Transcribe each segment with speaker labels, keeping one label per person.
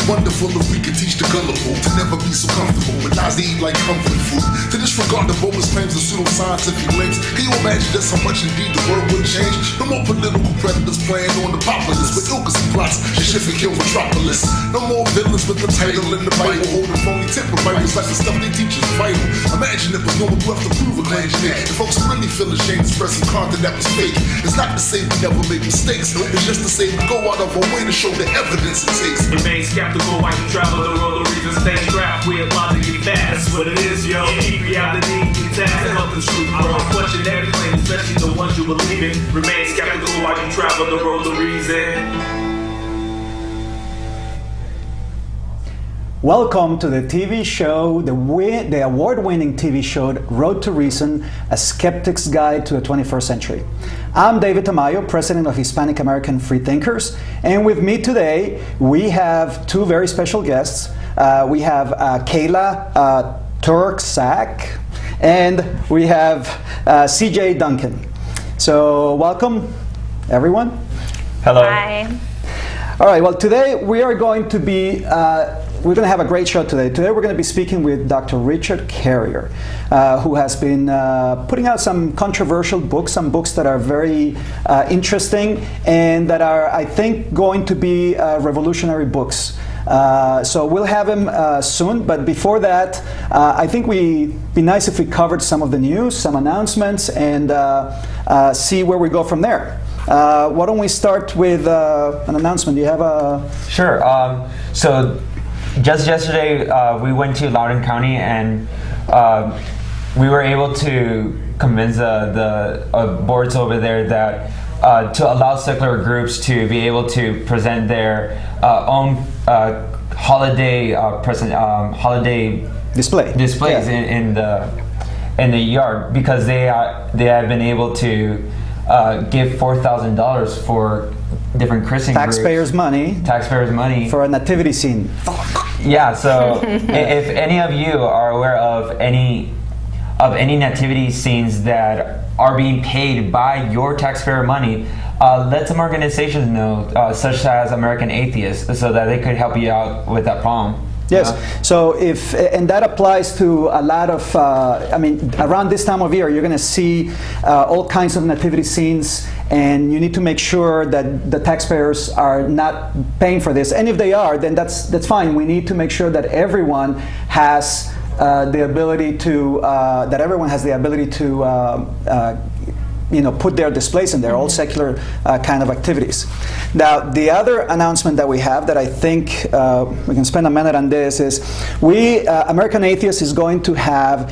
Speaker 1: wonderful if we could teach the gullible to never be so comfortable with lies they eat like comfort food. To disregard the bogus claims of pseudoscientific links. Can you imagine just how much indeed the world would change? No more political predators playing on the populace with ilkas and plots to shift and kill metropolis. No more villains with the title in the Bible holding phony temper Bibles like the stuff they teach is vital. Imagine if it was no one who have to prove a claim you made. If folks really feel ashamed to express some content that was fake, it's not to say we never make mistakes. It's just to say we go out of our way to show the evidence it takes.
Speaker 2: Remain skeptical while you travel the road. The reason stay strapped with logic fast. That's what it is, yo. Keep reality intact and help the truth. I don't question every claim, especially the ones you believe in. Remain skeptical while you travel the road of reason.
Speaker 3: Welcome to the TV show, the award-winning TV show, Road to Reason, A Skeptic's Guide to the 21st Century. I'm David Tamayo, president of Hispanic American Freethinkers, and with me today, we have two very special guests. We have Kayla Turksak, and we have CJ Duncan. So welcome, everyone.
Speaker 4: Hello.
Speaker 5: Hi.
Speaker 3: All right, well, today we are going to be we're going to have a great show today. Today we're going to be speaking with Dr. Richard Carrier, who has been putting out some controversial books, some books that are very interesting and that are, I think, going to be revolutionary books. So we'll have him soon, but before that, I think we'd be nice if we covered some of the news, some announcements, and see where we go from there. Why don't we start with an announcement? Do you have a...
Speaker 4: Sure. So just yesterday, we went to Loudoun County, and we were able to convince the boards over there that to allow secular groups to be able to present their own holiday displays in the yard, because they have been able to give $4,000 for different christening
Speaker 3: taxpayers'
Speaker 4: groups. Taxpayers' money
Speaker 3: for a nativity scene.
Speaker 4: Yeah. So if any of you are aware of any nativity scenes that are being paid by your taxpayer money, let some organizations know, such as American Atheist, so that they could help you out with that problem.
Speaker 3: Yes. So and that applies to a lot of, around this time of year, you're going to see all kinds of nativity scenes, and you need to make sure that the taxpayers are not paying for this. And if they are, then that's fine. We need to make sure that everyone has the ability to, put their displays in there, all secular kind of activities. Now, the other announcement that we have that I think we can spend a minute on this is American Atheist is going to have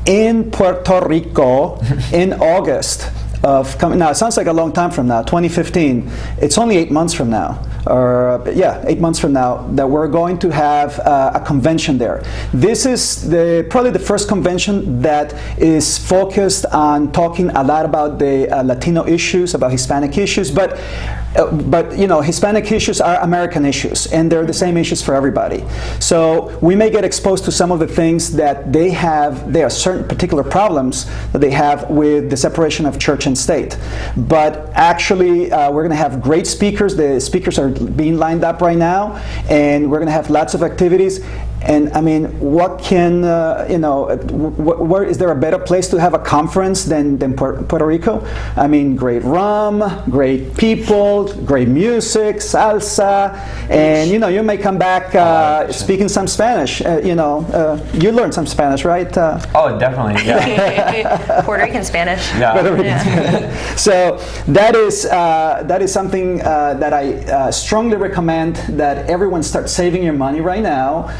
Speaker 3: in Puerto Rico in August of coming. Now, it sounds like a long time from now, 2015. It's only 8 months from now. 8 months from now, that we're going to have a convention there. This is probably the first convention that is focused on talking a lot about the Latino issues, about Hispanic issues, but Hispanic issues are American issues, and they're the same issues for everybody. So we may get exposed to some of the things that they have. There are certain particular problems that they have with the separation of church and state. But actually, we're going to have great speakers. The speakers are being lined up right now, and we're going to have lots of activities. And I mean, what can where is there a better place to have a conference than Puerto Rico? I mean, great rum, great people, great music, salsa, and you may come back speaking some Spanish. You learned some Spanish, right?
Speaker 4: Oh, definitely, yeah.
Speaker 5: Puerto Rican Spanish.
Speaker 4: Yeah.
Speaker 3: Puerto Rican Spanish. So that is something that I strongly recommend that everyone start saving your money right now.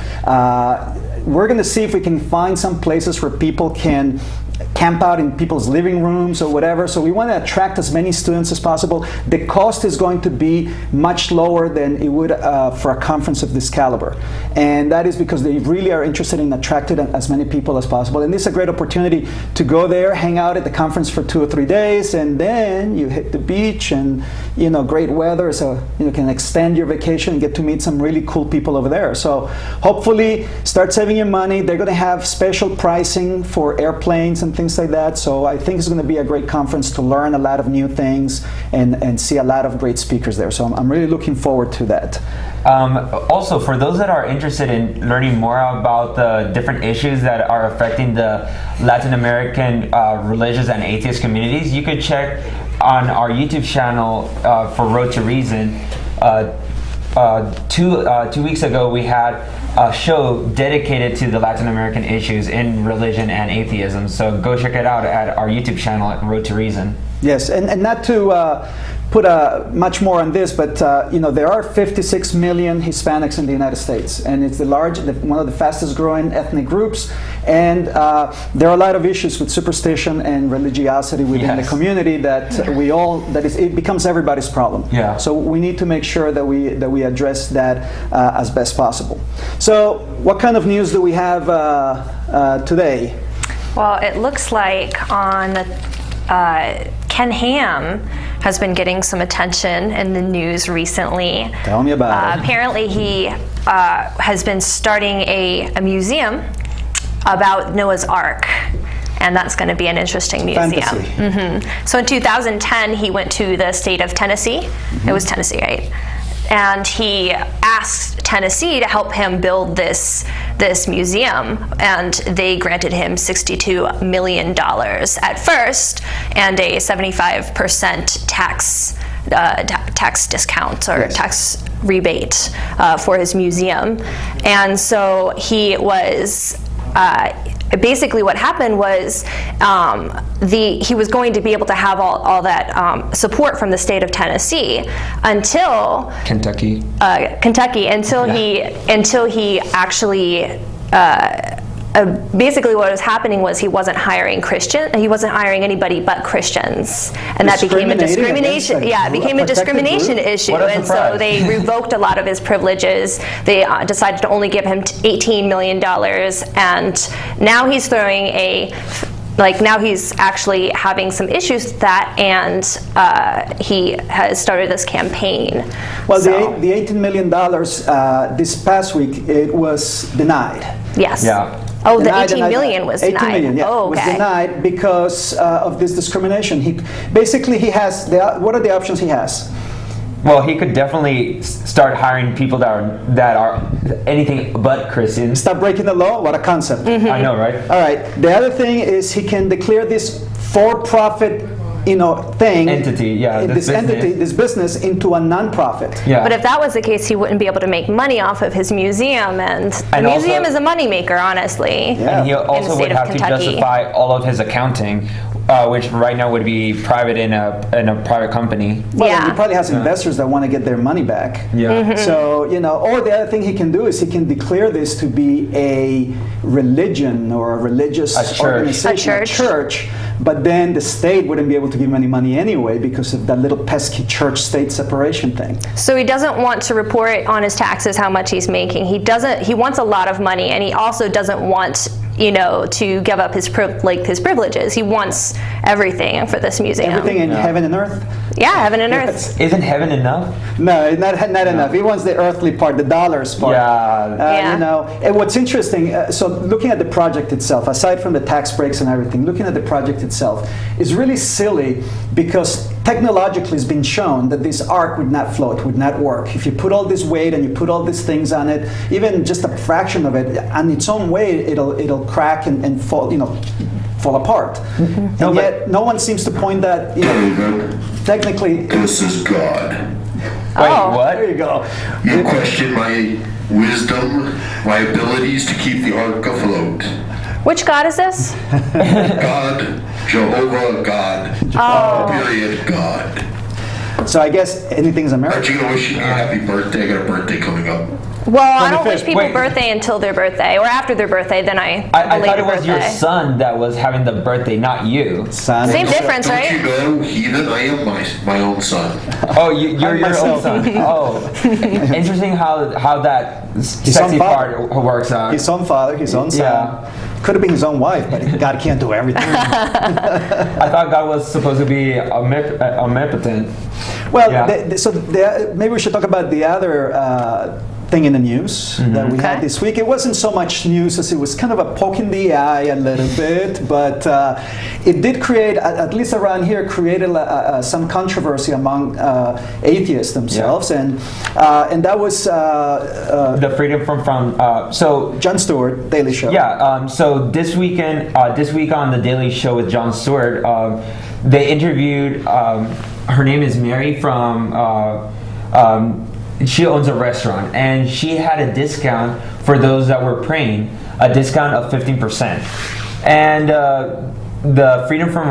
Speaker 3: We're going to see if we can find some places where people can camp out in people's living rooms or whatever. So we want to attract as many students as possible. The cost is going to be much lower than it would for a conference of this caliber. And that is because they really are interested in attracting as many people as possible. And this is a great opportunity to go there, hang out at the conference for 2 or 3 days, and then you hit the beach and, great weather. So you can extend your vacation and get to meet some really cool people over there. So hopefully start saving your money. They're going to have special pricing for airplanes and things like that. So I think it's going to be a great conference to learn a lot of new things and see a lot of great speakers there. So I'm really looking forward to that.
Speaker 4: Also, for those that are interested in learning more about the different issues that are affecting the Latin American religious and atheist communities, you could check on our YouTube channel for Road to Reason. 2 weeks ago, we had a show dedicated to the Latin American issues in religion and atheism. So go check it out at our YouTube channel at Road to Reason.
Speaker 3: Yes, and not to put much more on this, but there are 56 million Hispanics in the United States, and it's one of the fastest growing ethnic groups. And there are a lot of issues with superstition and religiosity within the community that it becomes everybody's problem.
Speaker 4: Yeah.
Speaker 3: So we need to make sure that we address that as best possible. So what kind of news do we have today?
Speaker 5: Well, it looks like on Ken Ham has been getting some attention in the news recently.
Speaker 3: Tell me about it.
Speaker 5: Apparently he has been starting a museum about Noah's Ark, and that's going to be an interesting museum.
Speaker 3: Fantasy.
Speaker 5: So in 2010 he went to the state of Tennessee. It was Tennessee, right? And he asked Tennessee to help him build this museum, and they granted him $62 million at first, and a 75% tax discount or tax rebate for his museum. And so he was basically what happened was he was going to be able to have all that support from the state of Tennessee until
Speaker 4: Kentucky
Speaker 5: until he actually basically what was happening was he wasn't hiring anybody but Christians, and that became a discrimination issue, and so they revoked a lot of his privileges. They decided to only give him $18 million, and now he's now he's actually having some issues with that, and he has started this campaign.
Speaker 3: Well, the $18 million this past week, it was denied.
Speaker 5: Yes.
Speaker 4: Yeah.
Speaker 5: Oh, the 18 million was denied.
Speaker 3: 18 million, yeah,
Speaker 5: oh, okay.
Speaker 3: was denied because of this discrimination. He has what are the options he has?
Speaker 4: Well, he could definitely start hiring people that are anything but Christians.
Speaker 3: Stop breaking the law. What a concept!
Speaker 4: I know, right?
Speaker 3: All right. The other thing is he can declare this for-profit, thing,
Speaker 4: entity,
Speaker 3: this business into a non-profit.
Speaker 4: Yeah.
Speaker 5: But if that was the case, he wouldn't be able to make money off of his museum, and the museum is a moneymaker, honestly.
Speaker 3: Yeah.
Speaker 4: And he also would have to justify all of his accounting, which right now would be private in a private company.
Speaker 3: Well, he probably has investors that want to get their money back.
Speaker 4: Yeah.
Speaker 3: So, or the other thing he can do is he can declare this to be a religion or a religious organization, a church, but then the state wouldn't be able to give him any money anyway because of that little pesky church-state separation thing.
Speaker 5: So he doesn't want to report on his taxes how much he's making. He wants a lot of money, and he also doesn't want to give up his privileges. He wants everything for this museum.
Speaker 3: Everything in heaven and earth?
Speaker 5: Yeah, heaven and earth.
Speaker 3: Yes.
Speaker 4: Isn't heaven enough?
Speaker 3: No, not enough. He wants the earthly part, the dollars part. And what's interesting, so looking at the project itself, aside from the tax breaks and everything, looking at the project itself is really silly because technologically it's been shown that this ark would not float, would not work. If you put all this weight and you put all these things on it, even just a fraction of it, on its own weight, it'll crack and fall, fall apart. Mm-hmm. And yet no one seems to point that, technically.
Speaker 6: This is God.
Speaker 4: Wait, what?
Speaker 3: There you go.
Speaker 6: You question my wisdom, my abilities to keep the ark afloat.
Speaker 5: Which God is this?
Speaker 6: God, Jehovah, God, period, God.
Speaker 3: So I guess anything's a miracle.
Speaker 6: Aren't you going to wish me a happy birthday? I got a birthday coming up.
Speaker 5: Well, I don't wish people birthday until their birthday, or after their birthday, then I
Speaker 4: thought it was your son that was having the birthday, not you.
Speaker 3: Son.
Speaker 5: Same difference,
Speaker 6: Don't
Speaker 5: right?
Speaker 6: you know, heathen, I am my own son.
Speaker 4: Oh, you're your own son. Oh, interesting how that sexy part works out.
Speaker 3: His own father, his own son.
Speaker 4: Yeah.
Speaker 3: Could have been his own wife, but God can't do everything.
Speaker 4: I thought God was supposed to be omnipotent.
Speaker 3: Well, maybe we should talk about the other thing in the news that we had
Speaker 5: Okay.
Speaker 3: this week. It wasn't so much news as it was kind of a poke in the eye a little bit, but it did create, at least around here, created some controversy among atheists themselves, and that was
Speaker 4: The freedom from so
Speaker 3: Jon Stewart, Daily Show.
Speaker 4: yeah. So this week on the Daily Show with Jon Stewart, they interviewed. Her name is Mary from. She owns a restaurant, and she had a discount for those that were praying, a discount of 15%. And the Freedom from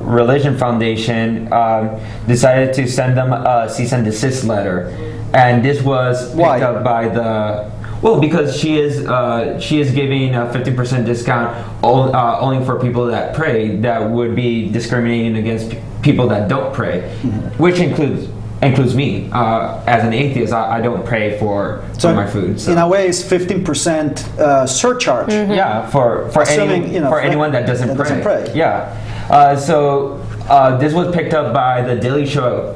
Speaker 4: Religion Foundation decided to send them a cease and desist letter, and this was picked
Speaker 3: Why?
Speaker 4: up by the. Well, because she is giving a 50% discount only for people that pray. That would be discriminating against people that don't pray, which includes me. As an atheist, I don't pray for my food. So.
Speaker 3: In a way, it's 15% surcharge.
Speaker 4: Yeah, for
Speaker 3: Assuming,
Speaker 4: anyone that doesn't pray. Yeah. So this was picked up by the Daily Show,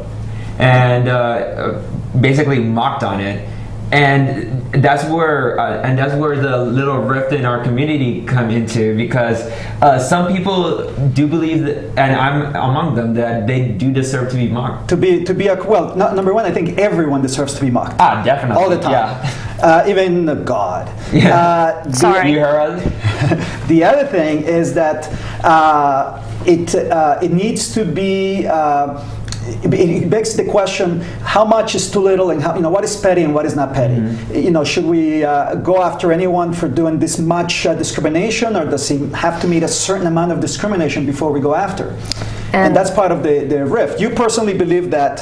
Speaker 4: and basically mocked on it. And that's where the little rift in our community come into, because some people do believe that, and I'm among them, that they do deserve to be mocked.
Speaker 3: Number one, I think everyone deserves to be mocked.
Speaker 4: Definitely.
Speaker 3: All the time.
Speaker 4: Yeah.
Speaker 3: Even God.
Speaker 4: Yeah.
Speaker 5: Sorry.
Speaker 4: You heard?
Speaker 3: The other thing is that it needs to be. It begs the question: how much is too little, and what is petty and what is not petty? Should we go after anyone for doing this much discrimination, or does he have to meet a certain amount of discrimination before we go after? And that's part of the rift. You personally believe that?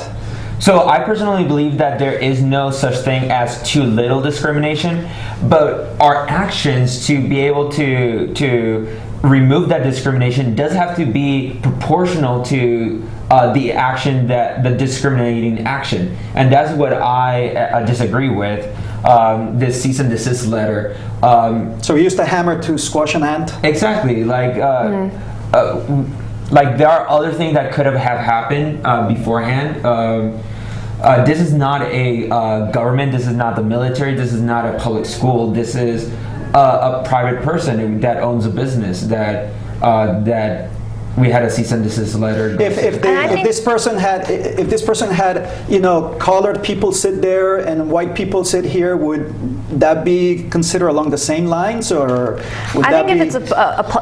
Speaker 4: So I personally believe that there is no such thing as too little discrimination, but our actions to be able to remove that discrimination does have to be proportional to the action, the discriminating action. And that's what I disagree with, this cease and desist letter.
Speaker 3: So we used a hammer to squash an ant?
Speaker 4: Exactly. Like there are other things that could have happened beforehand. This is not a government, this is not the military, this is not a public school, this is a private person that owns a business that we had a cease and desist letter.
Speaker 3: If this person had colored people sit there and white people sit here, would that be considered along the same lines, or would that be?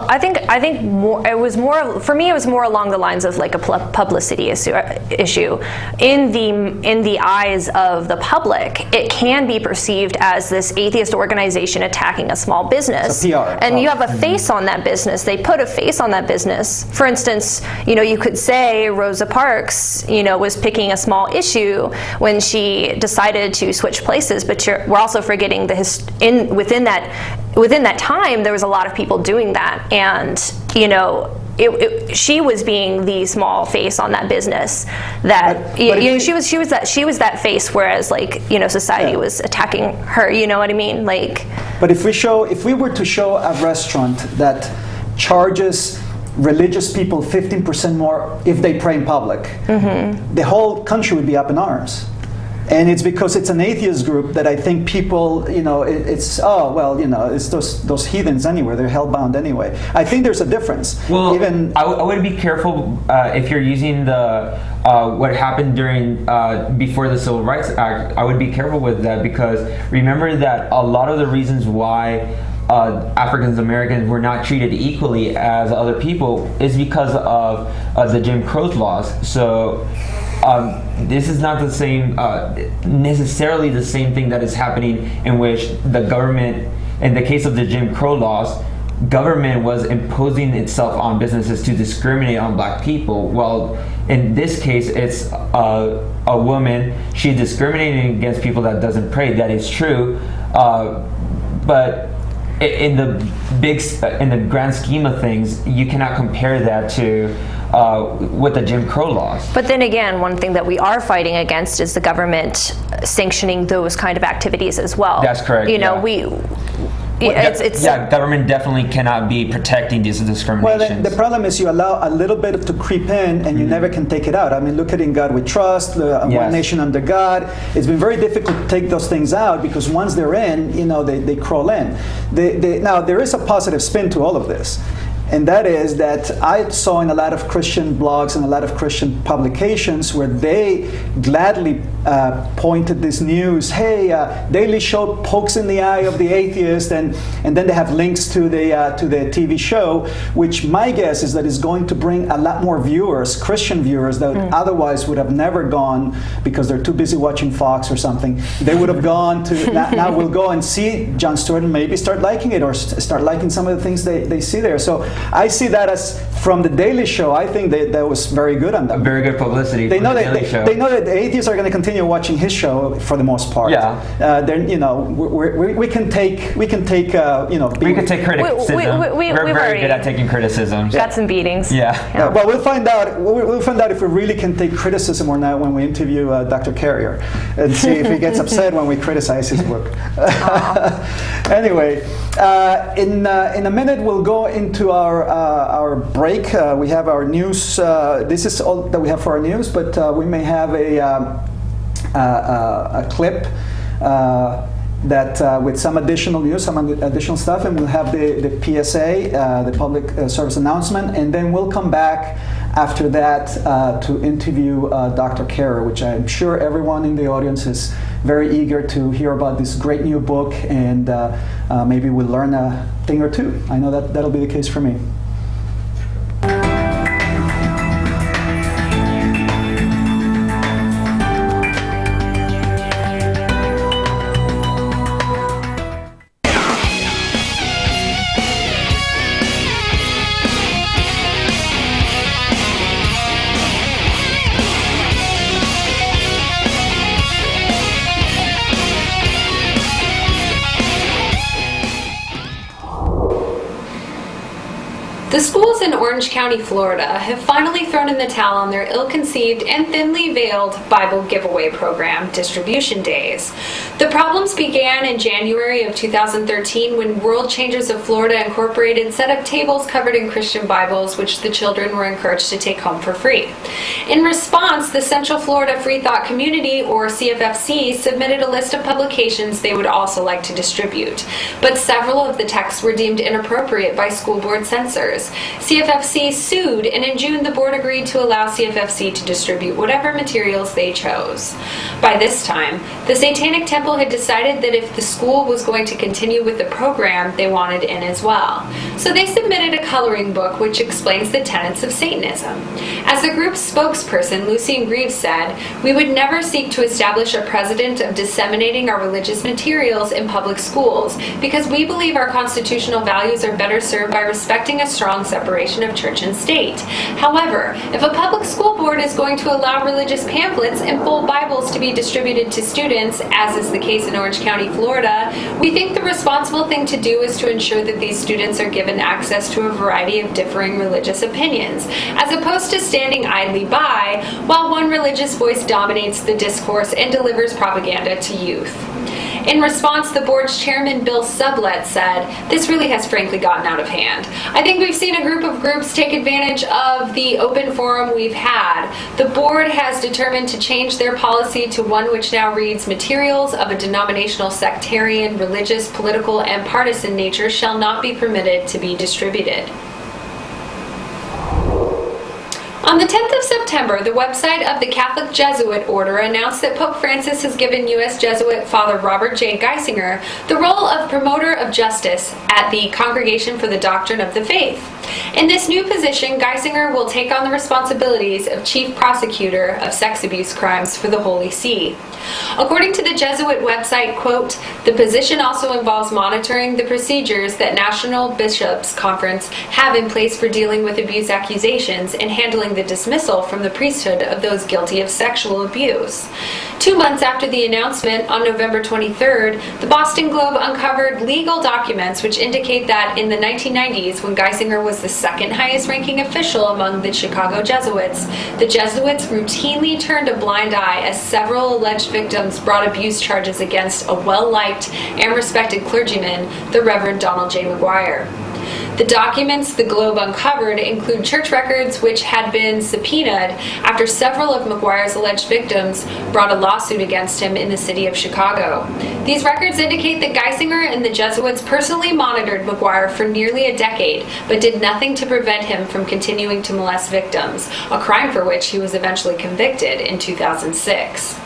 Speaker 5: I think more. It was more for me. It was more along the lines of like a publicity issue. In the eyes of the public, it can be perceived as this atheist organization attacking a small business.
Speaker 3: It's a PR.
Speaker 5: And you have a face on that business. They put a face on that business. For instance, you could say Rosa Parks, was picking a small issue when she decided to switch places, but we're also forgetting within that time there was a lot of people doing that, and she was being the small face on that business that she was that face, whereas society was attacking her. You know what I mean?
Speaker 3: But if we were to show a restaurant that charges religious people 15% more if they pray in public, the whole country would be up in arms. And it's because it's an atheist group that I think people, it's those heathens anyway. They're hellbound anyway. I think there's a difference.
Speaker 4: Well, I would be careful if you're using the what happened during before the Civil Rights Act. I would be careful with that, because remember that a lot of the reasons why African Americans were not treated equally as other people is because of the Jim Crow laws. So this is not the same, necessarily the same thing that is happening, in which the government, in the case of the Jim Crow laws, government was imposing itself on businesses to discriminate on black people. Well, in this case, it's a woman. She's discriminating against people that doesn't pray. That is true, but in the grand scheme of things, you cannot compare that to with the Jim Crow laws.
Speaker 5: But then again, one thing that we are fighting against is the government sanctioning those kind of activities as well.
Speaker 4: That's correct. government definitely cannot be protecting these discriminations.
Speaker 3: Well, the problem is you allow a little bit to creep in, and you never can take it out. I mean, look at In God We Trust, One Nation Under God. It's been very difficult to take those things out because once they're in, they crawl in. Now, there is a positive spin to all of this. And that is that I saw in a lot of Christian blogs and a lot of Christian publications where they gladly pointed this news, hey, Daily Show pokes in the eye of the atheist, and then they have links to the TV show, which my guess is that is going to bring a lot more viewers, Christian viewers, that otherwise would have never gone because they're too busy watching Fox or something. They would have gone to, now we'll go and see Jon Stewart and maybe start liking it or start liking some of the things they see there. So I see that as, from the Daily Show, I think that was very good on them.
Speaker 4: Very good publicity.
Speaker 3: They know
Speaker 4: the
Speaker 3: that
Speaker 4: Daily Show.
Speaker 3: They know that the atheists are going to continue watching his show for the most part.
Speaker 4: Yeah.
Speaker 3: We can take
Speaker 4: we can take criticism. We're very good at taking criticism.
Speaker 5: Got some beatings.
Speaker 3: Yeah. Well, we'll find out. We'll find out if we really can take criticism or not when we interview Dr. Carrier, and see if he gets upset when we criticize his book. Anyway, in a minute we'll go into our break. We have our news. This is all that we have for our news, but we may have a clip that with some additional news, some additional stuff, and we'll have the PSA, the public service announcement, and then we'll come back after that to interview Dr. Carrier, which I'm sure everyone in the audience is very eager to hear about this great new book, and maybe we'll learn a thing or two. I know that'll be the case for me.
Speaker 7: The schools in Orange County, Florida have finally thrown in the towel on their ill-conceived and thinly veiled Bible giveaway program, Distribution Days. The problems began in January of 2013 when World Changers of Florida Incorporated set up tables covered in Christian Bibles, which the children were encouraged to take home for free. In response, the Central Florida Free Thought Community, or CFFC, submitted a list of publications they would also like to distribute. But several of the texts were deemed inappropriate by school board censors. CFFC sued, and in June the board agreed to allow CFFC to distribute whatever materials they chose. By this time, the Satanic Temple had decided that if the school was going to continue with the program, they wanted in as well. So they submitted a coloring book which explains the tenets of Satanism. As the group's spokesperson, Lucien Greaves, said, "We would never seek to establish a precedent of disseminating our religious materials in public schools because we believe our constitutional values are better served by respecting a strong separation of church and state. However, if a public school board is going to allow religious pamphlets and full Bibles to be distributed to students, as is the case in Orange County, Florida, we think the responsible thing to do is to ensure that these students are given access to a variety of differing religious opinions, as opposed to standing idly by while one religious voice dominates the discourse and delivers propaganda to youth." In response, the board's chairman, Bill Sublett, said, "This really has frankly gotten out of hand. I think we've seen a group of groups take advantage of the open forum we've had. The board has determined to change their policy to one which now reads, materials of a denominational, sectarian, religious, political, and partisan nature shall not be permitted to be distributed." On the 10th of September, the website of the Catholic Jesuit Order announced that Pope Francis has given U.S. Jesuit Father Robert J. Geisinger the role of promoter of justice at the Congregation for the Doctrine of the Faith. In this new position, Geisinger will take on the responsibilities of Chief Prosecutor of Sex Abuse Crimes for the Holy See. According to the Jesuit website, quote, "The position also involves monitoring the procedures that National Bishops' Conference have in place for dealing with abuse accusations and handling the dismissal from the priesthood of those guilty of sexual abuse." 2 months after the announcement, on November 23rd, the Boston Globe uncovered legal documents which indicate that in the 1990s, when Geisinger was was the second highest ranking official among the Chicago Jesuits, the Jesuits routinely turned a blind eye as several alleged victims brought abuse charges against a well-liked and respected clergyman, the Reverend Donald J. McGuire. The documents the Globe uncovered include church records which had been subpoenaed after several of McGuire's alleged victims brought a lawsuit against him in the city of Chicago. These records indicate that Geisinger and the Jesuits personally monitored McGuire for nearly a decade, but did nothing to prevent him from continuing to molest victims, a crime for which he was eventually convicted in 2006.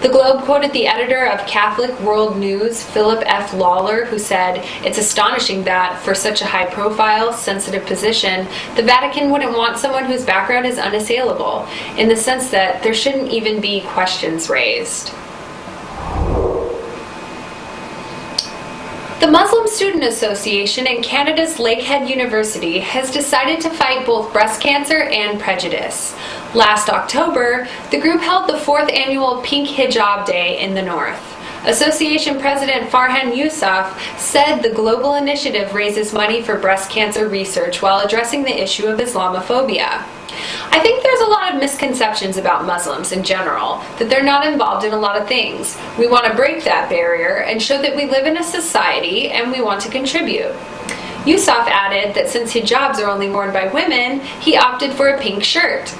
Speaker 7: The Globe quoted the editor of Catholic World News, Philip F. Lawler, who said, "It's astonishing that, for such a high-profile, sensitive position, the Vatican wouldn't want someone whose background is unassailable, in the sense that there shouldn't even be questions raised." The Muslim Student Association in Canada's Lakehead University has decided to fight both breast cancer and prejudice. Last October, the group held the 4th annual Pink Hijab Day in the North. Association President Farhan Yousaf said the global initiative raises money for breast cancer research while addressing the issue of Islamophobia. I think there's a lot of misconceptions about Muslims in general, that they're not involved in a lot of things. We want to break that barrier and show that we live in a society and we want to contribute. Yousaf added that since hijabs are only worn by women, he opted for a pink shirt.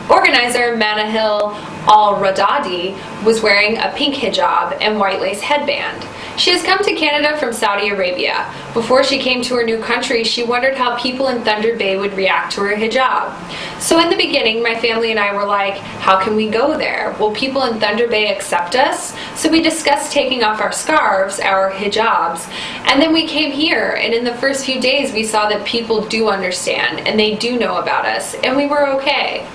Speaker 7: Organizer Manahil Al-Radadi was wearing a pink hijab and white lace headband. She has come to Canada from Saudi Arabia. Before she came to her new country, she wondered how people in Thunder Bay would react to her hijab. So in the beginning, my family and I were like, how can we go there? Will people in Thunder Bay accept us? So we discussed taking off our scarves, our hijabs, and then we came here, and in the first few days we saw that people do understand, and they do know about us, and we were okay.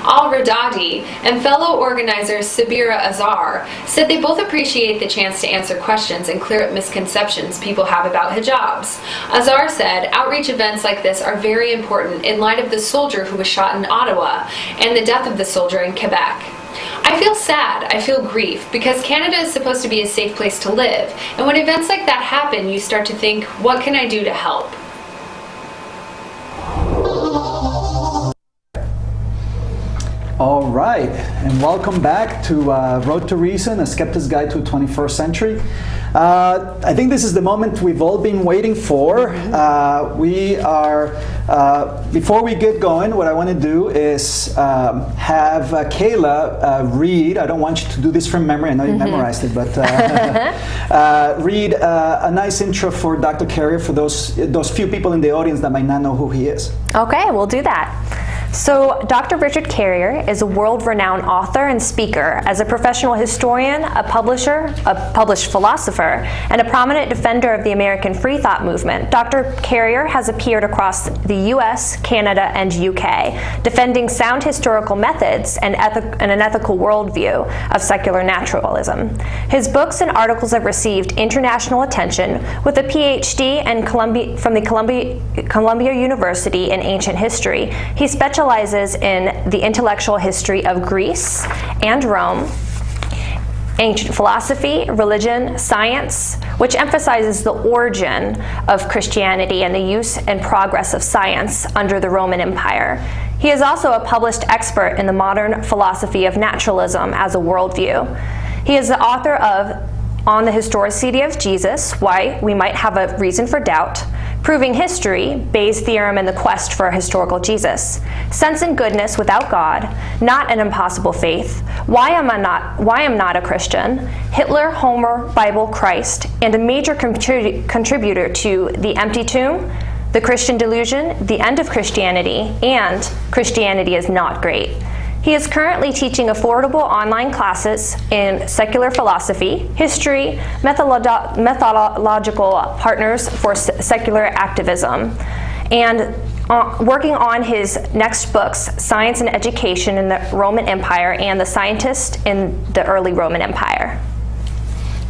Speaker 7: Al-Radadi and fellow organizer Sabira Azhar said they both appreciate the chance to answer questions and clear up misconceptions people have about hijabs. Azhar said outreach events like this are very important in light of the soldier who was shot in Ottawa and the death of the soldier in Quebec. I feel sad, I feel grief, because Canada is supposed to be a safe place to live, and when events like that happen, you start to think, what can I do to help?
Speaker 3: All right, and welcome back to Road to Reason, A Skeptic's Guide to the 21st Century. I think this is the moment we've all been waiting for. Before we get going, what I want to do is have Kayla read, I don't want you to do this from memory, I know you memorized it, but read a nice intro for Dr. Carrier for those few people in the audience that might not know who he is.
Speaker 5: Okay, we'll do that. So, Dr. Richard Carrier is a world-renowned author and speaker. As a professional historian, a publisher, a published philosopher, and a prominent defender of the American free thought movement, Dr. Carrier has appeared across the US, Canada, and UK, defending sound historical methods and an ethical worldview of secular naturalism. His books and articles have received international attention, with a PhD from Columbia University in ancient history. He specializes in the intellectual history of Greece and Rome, ancient philosophy, religion, science, which emphasizes the origin of Christianity and the use and progress of science under the Roman Empire. He is also a published expert in the modern philosophy of naturalism as a worldview. He is the author of On the Historicity of Jesus, Why We Might Have a Reason for Doubt, Proving History, Bayes' Theorem and the Quest for a Historical Jesus, Sense and Goodness Without God, Not an Impossible Faith, Why I'm Not a Christian, Hitler, Homer, Bible, Christ, and a major contributor to The Empty Tomb, The Christian Delusion, The End of Christianity, and Christianity is Not Great. He is currently teaching affordable online classes in secular philosophy, history, methodological partners for secular activism, and working on his next books, Science and Education in the Roman Empire and The Scientist in the Early Roman Empire.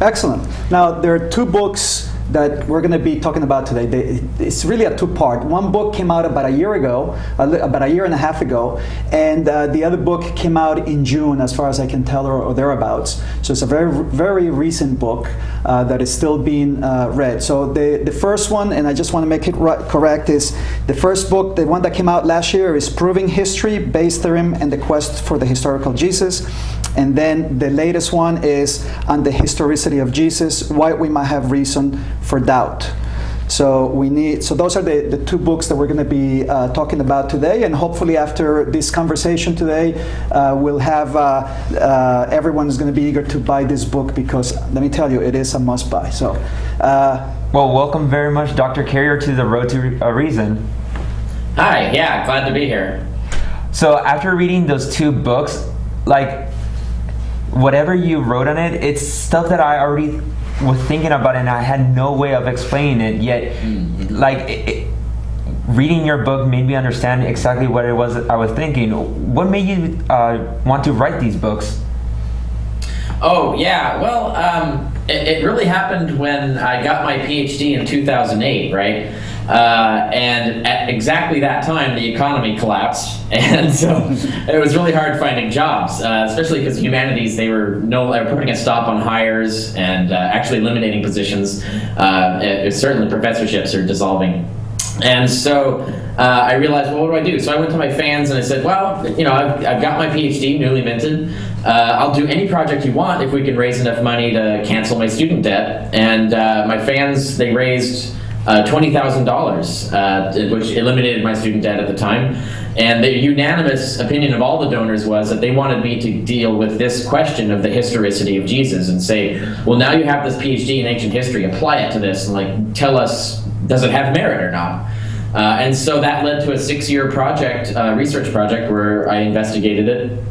Speaker 3: Excellent. Now, there are two books that we're going to be talking about today. It's really a two-part. One book came out about a year ago, about a year and a half ago, and the other book came out in June, as far as I can tell, or thereabouts. So it's a very, very recent book that is still being read. So the first one, and I just want to make it correct, is the first book, the one that came out last year, is Proving History, Bayes Theorem, and the Quest for the Historical Jesus. And then the latest one is On the Historicity of Jesus, Why We Might Have Reason for Doubt. So those are the two books that we're going to be talking about today, and hopefully after this conversation today, we'll have everyone is going to be eager to buy this book, because let me tell you, it is a must buy. So,
Speaker 4: well, welcome very much, Dr. Carrier, to the Road to Reason.
Speaker 8: Hi, yeah, glad to be here.
Speaker 4: So after reading those two books, like, whatever you wrote on it, it's stuff that I already was thinking about, and I had no way of explaining it. Yet, reading your book made me understand exactly what it was I was thinking. What made you want to write these books?
Speaker 8: Oh, yeah, well, it really happened when I got my PhD in 2008, right? And at exactly that time, the economy collapsed, and so it was really hard finding jobs, especially because humanities, they were putting a stop on hires and actually eliminating positions. Certainly professorships are dissolving. And so I realized, well, what do I do? So I went to my fans and I said, well, I've got my PhD, newly minted. I'll do any project you want if we can raise enough money to cancel my student debt. And my fans, they raised $20,000, which eliminated my student debt at the time. And the unanimous opinion of all the donors was that they wanted me to deal with this question of the historicity of Jesus and say, well, now you have this PhD in ancient history, apply it to this, and tell us, does it have merit or not? And so that led to a 6-year project, research project, where I investigated it.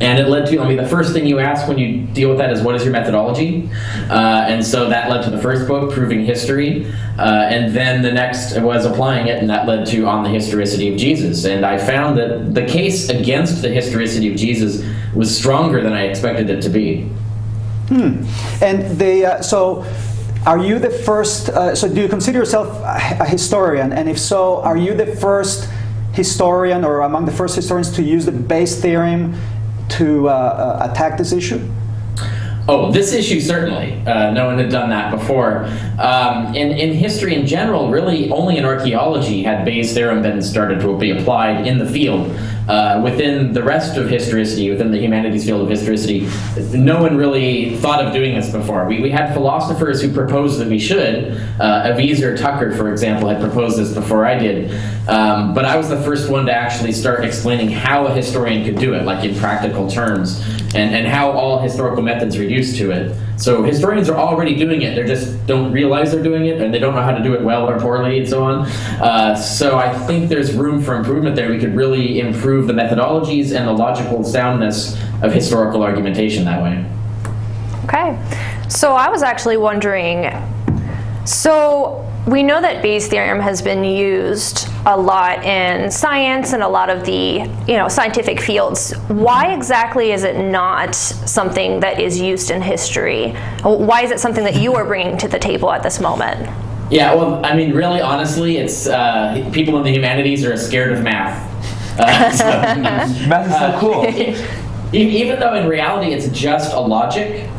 Speaker 8: And it led to, the first thing you ask when you deal with that is, what is your methodology? And so that led to the first book, Proving History. And then the next was applying it, and that led to On the Historicity of Jesus. And I found that the case against the historicity of Jesus was stronger than I expected it to be.
Speaker 3: And so are you the first, so do you consider yourself a historian? And if so, are you the first historian, or among the first historians, to use the Bayes Theorem to attack this issue?
Speaker 8: Oh, this issue, certainly. No one had done that before. In history in general, really only in archaeology had Bayes' theorem been started to be applied in the field. Within the rest of historicity, within the humanities field of historicity, no one really thought of doing this before. We had philosophers who proposed that we should. Aviezer Tucker, for example, had proposed this before I did. But I was the first one to actually start explaining how a historian could do it, like in practical terms, and how all historical methods reduce to it. So historians are already doing it, they just don't realize they're doing it, and they don't know how to do it well or poorly, and so on. So I think there's room for improvement there. We could really improve the methodologies and the logical soundness of historical argumentation that way.
Speaker 5: Okay, so I was actually wondering, so we know that Bayes' theorem has been used a lot in science and a lot of the scientific fields. Why exactly is it not something that is used in history? Why is it something that you are bringing to the table at this moment?
Speaker 8: Yeah, well, really, honestly, it's people in the humanities are scared of math.
Speaker 4: Math is so cool.
Speaker 8: Even though in reality it's just a logic,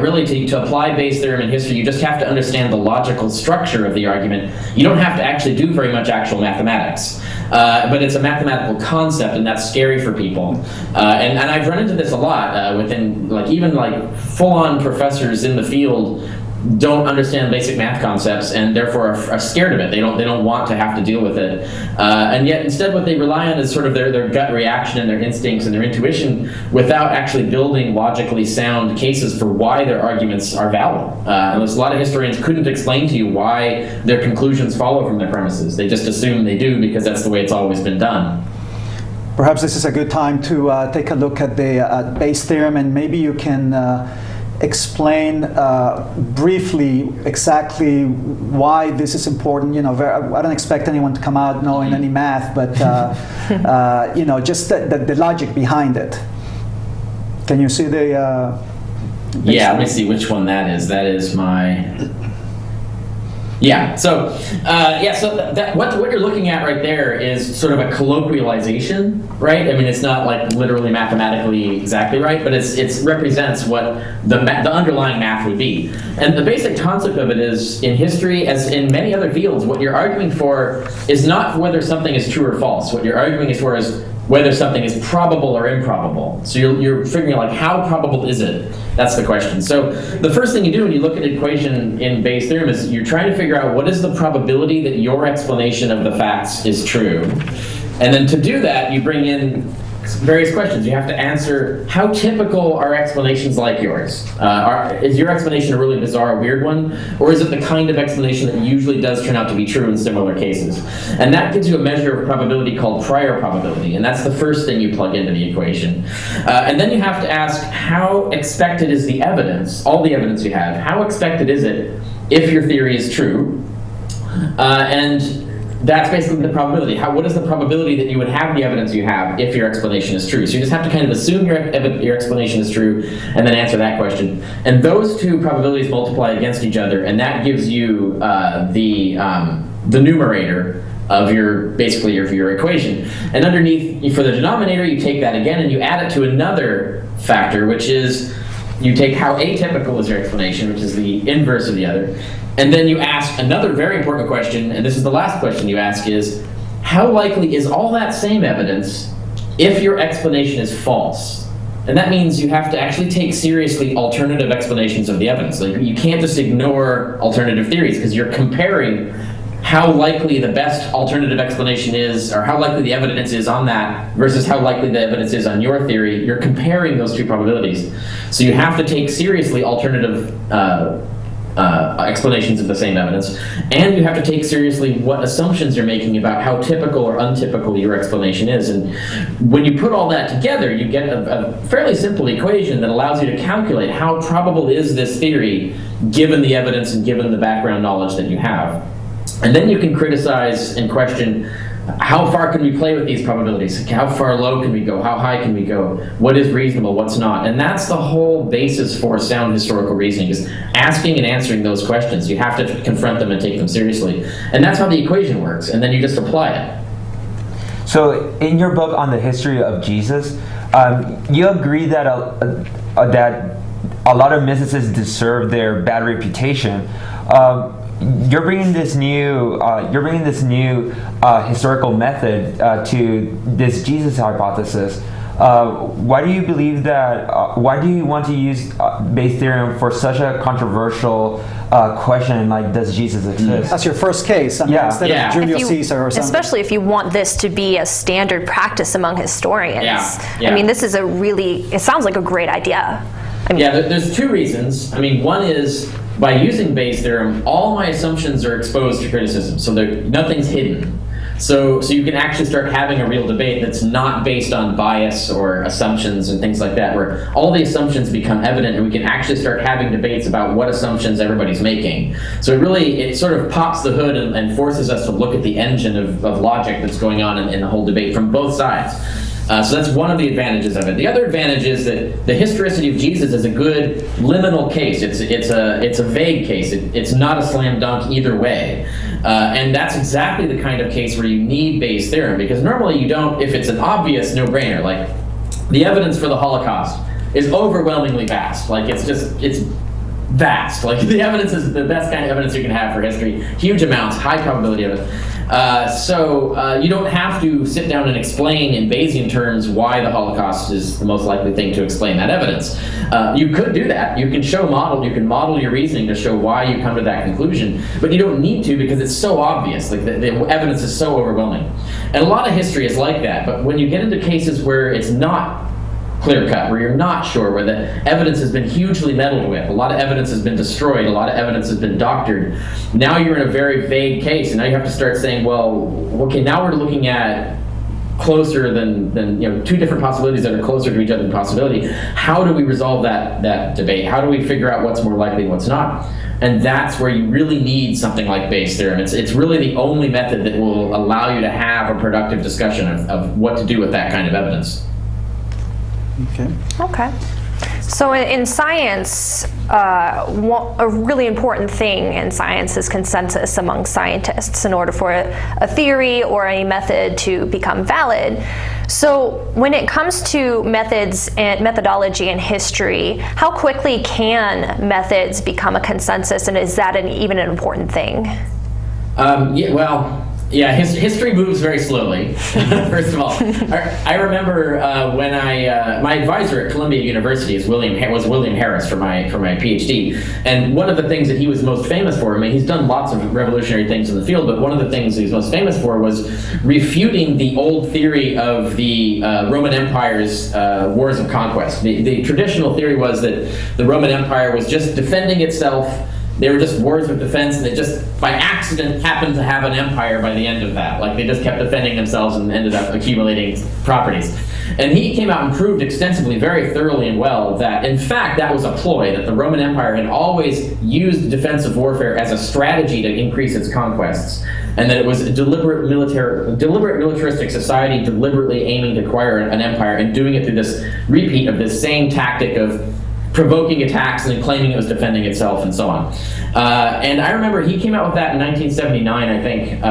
Speaker 8: really to apply Bayes' theorem in history, you just have to understand the logical structure of the argument. You don't have to actually do very much actual mathematics. But it's a mathematical concept, and that's scary for people. And I've run into this a lot within, even full-on professors in the field don't understand basic math concepts and therefore are scared of it. They don't want to have to deal with it. And yet instead what they rely on is sort of their gut reaction and their instincts and their intuition without actually building logically sound cases for why their arguments are valid. And a lot of historians couldn't explain to you why their conclusions follow from their premises. They just assume they do because that's the way it's always been done.
Speaker 3: Perhaps this is a good time to take a look at the Bayes' theorem, and maybe you can explain briefly exactly why this is important. I don't expect anyone to come out knowing any math, but just the logic behind it. Can you see the?
Speaker 8: Yeah, let me see which one that is. That is my. Yeah. So, what you're looking at right there is sort of a colloquialization, right? I mean, it's not like literally mathematically exactly right, but it represents what the underlying math would be. And the basic concept of it is, in history, as in many other fields, what you're arguing for is not whether something is true or false. What you're arguing for is whether something is probable or improbable. So you're figuring out, like, how probable is it? That's the question. So the first thing you do when you look at an equation in Bayes' theorem is you're trying to figure out what is the probability that your explanation of the facts is true. And then to do that, you bring in various questions. You have to answer, how typical are explanations like yours? Is your explanation a really bizarre, weird one? Or is it the kind of explanation that usually does turn out to be true in similar cases? And that gives you a measure of probability called prior probability. And that's the first thing you plug into the equation. And then you have to ask, how expected is the evidence, all the evidence you have, how expected is it if your theory is true? And that's basically the probability. What is the probability that you would have the evidence you have if your explanation is true? So you just have to kind of assume your explanation is true and then answer that question. And those two probabilities multiply against each other, and that gives you the numerator of your equation. And underneath, for the denominator, you take that again and you add it to another factor, which is you take how atypical is your explanation, which is the inverse of the other. And then you ask another very important question, and this is the last question you ask, is how likely is all that same evidence if your explanation is false? And that means you have to actually take seriously alternative explanations of the evidence. Like, you can't just ignore alternative theories, because you're comparing how likely the best alternative explanation is, or how likely the evidence is on that, versus how likely the evidence is on your theory. You're comparing those two probabilities. So you have to take seriously alternative explanations of the same evidence, and you have to take seriously what assumptions you're making about how typical or untypical your explanation is. And when you put all that together, you get a fairly simple equation that allows you to calculate how probable is this theory given the evidence and given the background knowledge that you have. And then you can criticize and question, how far can we play with these probabilities? How far low can we go? How high can we go? What is reasonable? What's not? And that's the whole basis for sound historical reasoning, is asking and answering those questions. You have to confront them and take them seriously. And that's how the equation works. And then you just apply it.
Speaker 4: So in your book on the history of Jesus, you agree that that a lot of mythicists deserve their bad reputation. You're bringing this new historical method to this Jesus hypothesis. Why do you believe that? Why do you want to use Bayes' theorem for such a controversial question like, does Jesus exist?
Speaker 3: That's your first case. I mean, instead of Julius Caesar or something.
Speaker 5: Especially if you want this to be a standard practice among historians. I mean, this is it sounds like a great idea. I mean,
Speaker 8: there's two reasons. I mean, one is, by using Bayes' theorem, all my assumptions are exposed to criticism, so nothing's hidden. So you can actually start having a real debate that's not based on bias or assumptions and things like that, where all the assumptions become evident, and we can actually start having debates about what assumptions everybody's making. So it sort of pops the hood and forces us to look at the engine of logic that's going on in the whole debate from both sides. So that's one of the advantages of it. The other advantage is that the historicity of Jesus is a good liminal case. It's a vague case. It's not a slam dunk either way. And that's exactly the kind of case where you need Bayes' theorem, because normally you don't, if it's an obvious no-brainer, like the evidence for the Holocaust is overwhelmingly vast. Like, it's vast. Like, the evidence is the best kind of evidence you can have for history. Huge amounts, high probability of it. So you don't have to sit down and explain in Bayesian terms why the Holocaust is the most likely thing to explain that evidence. You could do that. You can model your reasoning to show why you come to that conclusion, but you don't need to, because it's so obvious. Like, the evidence is so overwhelming. And a lot of history is like that, but when you get into cases where it's not clear-cut, where you're not sure, where the evidence has been hugely meddled with, a lot of evidence has been destroyed, a lot of evidence has been doctored, now you're in a very vague case, and now you have to start saying, well, okay, now we're looking at closer than two different possibilities that are closer to each other than possibility. How do we resolve that debate? How do we figure out what's more likely and what's not? And that's where you really need something like Bayes' theorem. It's really the only method that will allow you to have a productive discussion of what to do with that kind of evidence.
Speaker 3: Okay.
Speaker 5: So in science, a really important thing in science is consensus among scientists in order for a theory or a method to become valid. So when it comes to methods and methodology and history, how quickly can methods become a consensus, and is that even an important thing?
Speaker 8: History moves very slowly. First of all, I remember when my advisor at Columbia University was William Harris for my PhD, and one of the things that he was most famous for, I mean, he's done lots of revolutionary things in the field, but one of the things he's most famous for was refuting the old theory of the Roman Empire's wars of conquest. The traditional theory was that the Roman Empire was just defending itself. They were just wars of defense, and they just, by accident, happened to have an empire by the end of that. Like, they just kept defending themselves and ended up accumulating properties. And he came out and proved extensively, very thoroughly and well, that, in fact, that was a ploy, that the Roman Empire had always used defensive warfare as a strategy to increase its conquests, and that it was a deliberate militaristic society deliberately aiming to acquire an empire and doing it through this repeat of this same tactic of provoking attacks and then claiming it was defending itself and so on. And I remember he came out with that in 1979, I think,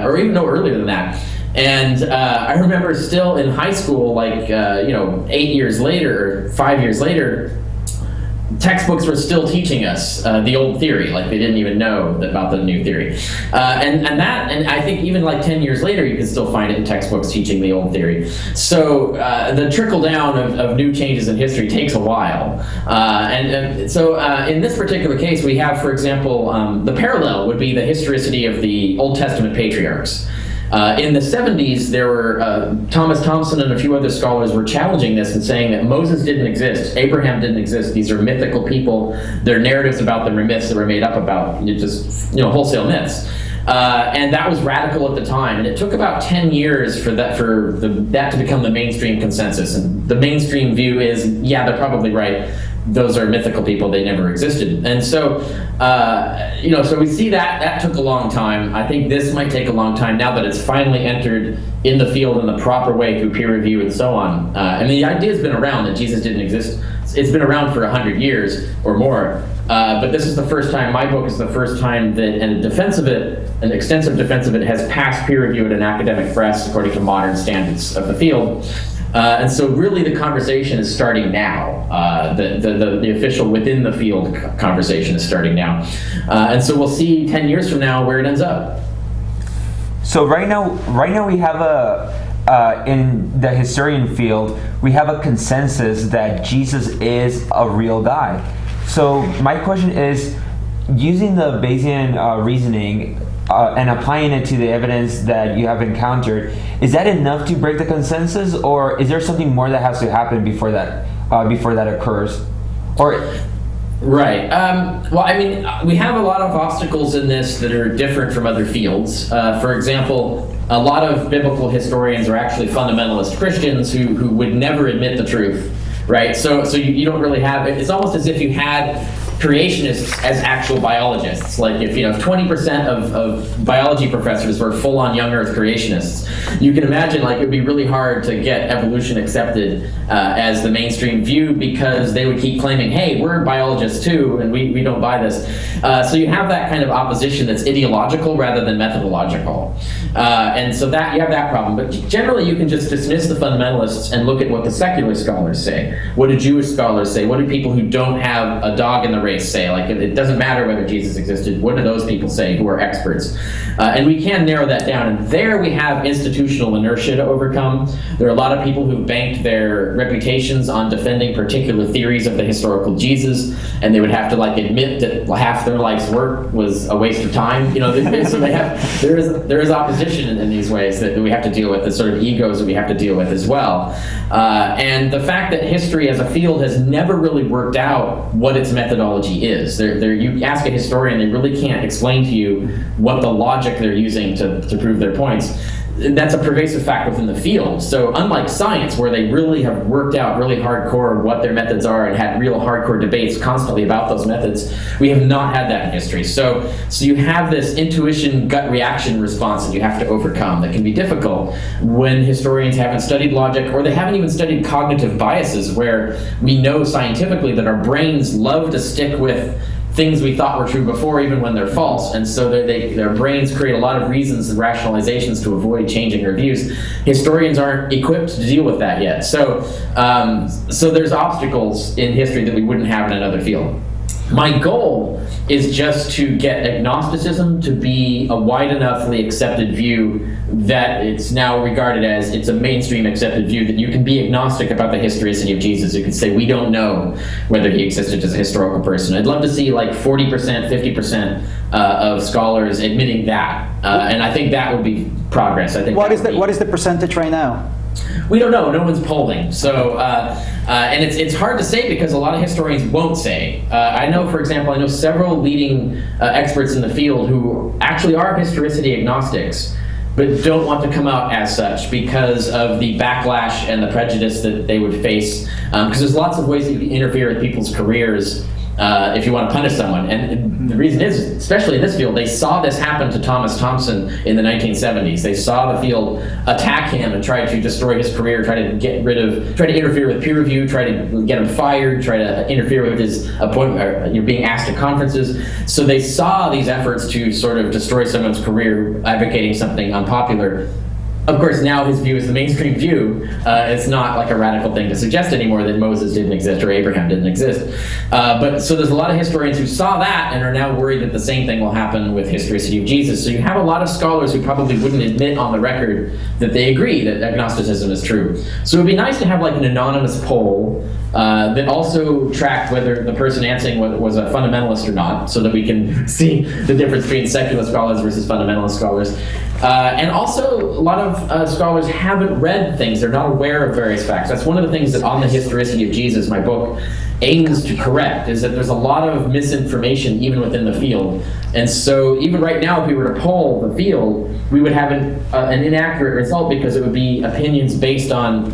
Speaker 8: or even no earlier than that. And I remember still in high school, 8 years later, 5 years later, textbooks were still teaching us the old theory, like they didn't even know about the new theory. And I think even 10 years later, you can still find it in textbooks teaching the old theory. So the trickle down of new changes in history takes a while. So in this particular case, we have, for example, the parallel would be the historicity of the Old Testament patriarchs. In the 70s, there were Thomas Thompson and a few other scholars were challenging this and saying that Moses didn't exist, Abraham didn't exist. These are mythical people. Their narratives about them are myths that were made up about wholesale myths. And that was radical at the time, and it took about 10 years for that to become the mainstream consensus. And the mainstream view is, yeah, they're probably right. Those are mythical people, they never existed. And so, so we see that took a long time. I think this might take a long time now that it's finally entered in the field in the proper way through peer review and so on. And the idea's been around that Jesus didn't exist. It's been around for 100 years or more. But this is the first time, my book is the first time that an extensive defense of it has passed peer review at an academic press according to modern standards of the field. And so really the conversation is starting now. The official within the field conversation is starting now. And so we'll see 10 years from now where it ends up.
Speaker 4: So right now we have in the historian field, we have a consensus that Jesus is a real guy. So my question is, using the Bayesian reasoning, and applying it to the evidence that you have encountered, is that enough to break the consensus, or is there something more that has to happen before that occurs?
Speaker 8: Right. We have a lot of obstacles in this that are different from other fields. For example, a lot of biblical historians are actually fundamentalist Christians who would never admit the truth, right? So you don't really have it. It's almost as if you had creationists as actual biologists. Like if 20% of biology professors were full-on young Earth creationists, you can imagine it would be really hard to get evolution accepted as the mainstream view, because they would keep claiming, hey, we're biologists too, and we don't buy this. So you have that kind of opposition that's ideological rather than methodological. And so that you have that problem. But generally you can just dismiss the fundamentalists and look at what the secular scholars say. What do Jewish scholars say? What do people who don't have a dog in the race say? It doesn't matter whether Jesus existed. What do those people say who are experts? And we can narrow that down. And there we have institutional inertia to overcome. There are a lot of people who banked their reputations on defending particular theories of the historical Jesus, and they would have to admit that half their life's work was a waste of time. So there is opposition in these ways that we have to deal with, the sort of egos that we have to deal with as well. And the fact that history as a field has never really worked out what its methodology is. You ask a historian, they really can't explain to you what the logic they're using to prove their points. that's a pervasive fact within the field. So unlike science, where they really have worked out really hardcore what their methods are and had real hardcore debates constantly about those methods, we have not had that in history. So you have this intuition, gut reaction response that you have to overcome that can be difficult when historians haven't studied logic, or they haven't even studied cognitive biases, where we know scientifically that our brains love to stick with things we thought were true before, even when they're false, and so their brains create a lot of reasons and rationalizations to avoid changing their views. Historians aren't equipped to deal with that yet. So there's obstacles in history that we wouldn't have in another field. My goal is just to get agnosticism to be a wide enoughly accepted view that it's now regarded as, it's a mainstream accepted view that you can be agnostic about the historicity of Jesus. You can say, we don't know whether he existed as a historical person. I'd love to see like 40%, 50% of scholars admitting that. And I think that would be progress. I think what
Speaker 3: is the percentage right now?
Speaker 8: We don't know. No one's polling. So, and it's hard to say because a lot of historians won't say. I know, for example, several leading experts in the field who actually are historicity agnostics, but don't want to come out as such because of the backlash and the prejudice that they would face. Because there's lots of ways that you can interfere with people's careers if you want to punish someone. And the reason is, especially in this field, they saw this happen to Thomas Thompson in the 1970s. They saw the field attack him and try to destroy his career, try to interfere with peer review, try to get him fired, try to interfere with his appointment, or being asked to conferences. So they saw these efforts to sort of destroy someone's career advocating something unpopular. Of course, now his view is the mainstream view. It's not like a radical thing to suggest anymore that Moses didn't exist or Abraham didn't exist. But so there's a lot of historians who saw that and are now worried that the same thing will happen with historicity of Jesus. So you have a lot of scholars who probably wouldn't admit on the record that they agree that agnosticism is true. So it would be nice to have like an anonymous poll that also tracked whether the person answering was a fundamentalist or not, so that we can see the difference between secular scholars versus fundamentalist scholars. And also, a lot of scholars haven't read things. They're not aware of various facts. That's one of the things that On the Historicity of Jesus, my book, aims to correct, is that there's a lot of misinformation even within the field. And so even right now, if we were to poll the field, we would have an inaccurate result because it would be opinions based on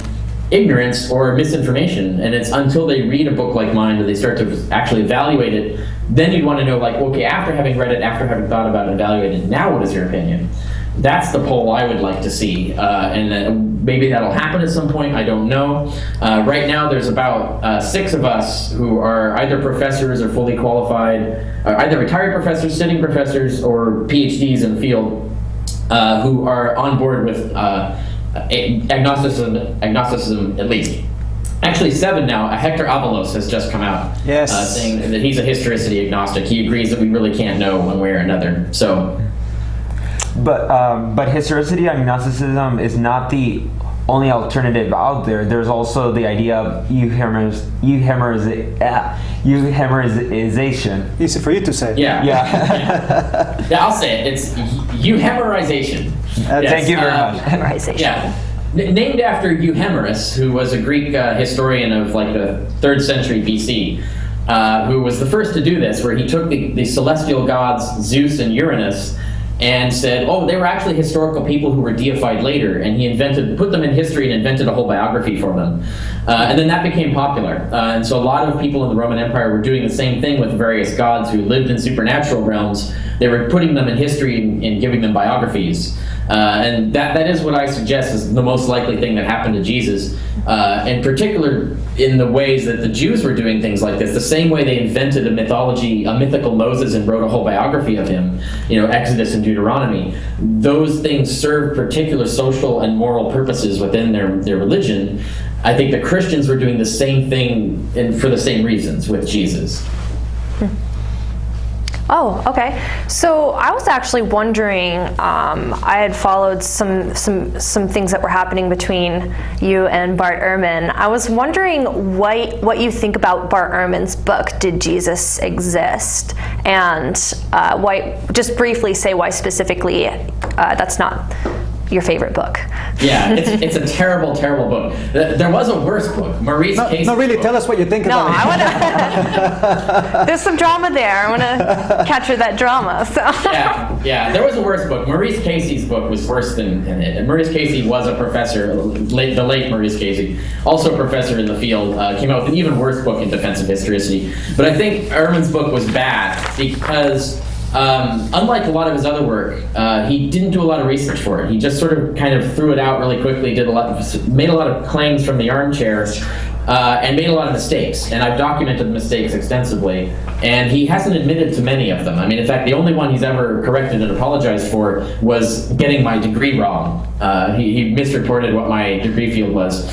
Speaker 8: ignorance or misinformation. And it's until they read a book like mine that they start to actually evaluate it, then you'd want to know, like, okay, after having read it, after having thought about it and evaluated it, now what is your opinion? That's the poll I would like to see, and maybe that'll happen at some point, I don't know. Right now there's about 6 of us who are either professors or fully qualified, either retired professors, sitting professors, or PhDs in the field who are on board with agnosticism at least. Actually 7 now. Hector Avalos has just come out saying that he's a historicity agnostic. He agrees that we really can't know one way or another. So.
Speaker 4: But historicity agnosticism is not the only alternative out there. There's also the idea of euhemerization.
Speaker 3: Easy for you to say.
Speaker 8: Yeah. I'll say it. It's euhemerization.
Speaker 4: Thank you very much.
Speaker 5: Euhemerization.
Speaker 8: Yeah. Named after Euhemerus, who was a Greek historian of like the 3rd century BC, who was the first to do this, where he took the celestial gods Zeus and Uranus and said, oh, they were actually historical people who were deified later, and he put them in history and invented a whole biography for them. And then that became popular. And so a lot of people in the Roman Empire were doing the same thing with various gods who lived in supernatural realms. They were putting them in history and giving them biographies. And that is what I suggest is the most likely thing that happened to Jesus, in particular in the ways that the Jews were doing things like this. The same way they invented a mythical Moses and wrote a whole biography of him, Exodus and Deuteronomy. Those things served particular social and moral purposes within their religion. I think the Christians were doing the same thing and for the same reasons with Jesus.
Speaker 5: Oh, okay. So I was actually wondering, I had followed some things that were happening between you and Bart Ehrman. I was wondering what you think about Bart Ehrman's book, Did Jesus Exist? And just briefly say why specifically that's not your favorite book.
Speaker 8: Yeah, it's a terrible, terrible book. There was a worse book, Maurice Casey's
Speaker 3: No, really,
Speaker 8: book.
Speaker 3: tell us what you think
Speaker 5: No,
Speaker 3: about it.
Speaker 5: I want to. There's some drama there. I want to capture that drama. So.
Speaker 8: Yeah, there was a worse book. Maurice Casey's book was worse than it. And Maurice Casey was a professor, the late Maurice Casey, also a professor in the field, came out with an even worse book in defense of historicity. But I think Ehrman's book was bad because, unlike a lot of his other work, he didn't do a lot of research for it. He just sort of kind of threw it out really quickly, made a lot of claims from the armchair, and made a lot of mistakes. And I've documented the mistakes extensively. And he hasn't admitted to many of them. I mean, in fact, the only one he's ever corrected and apologized for was getting my degree wrong. He misreported what my degree field was,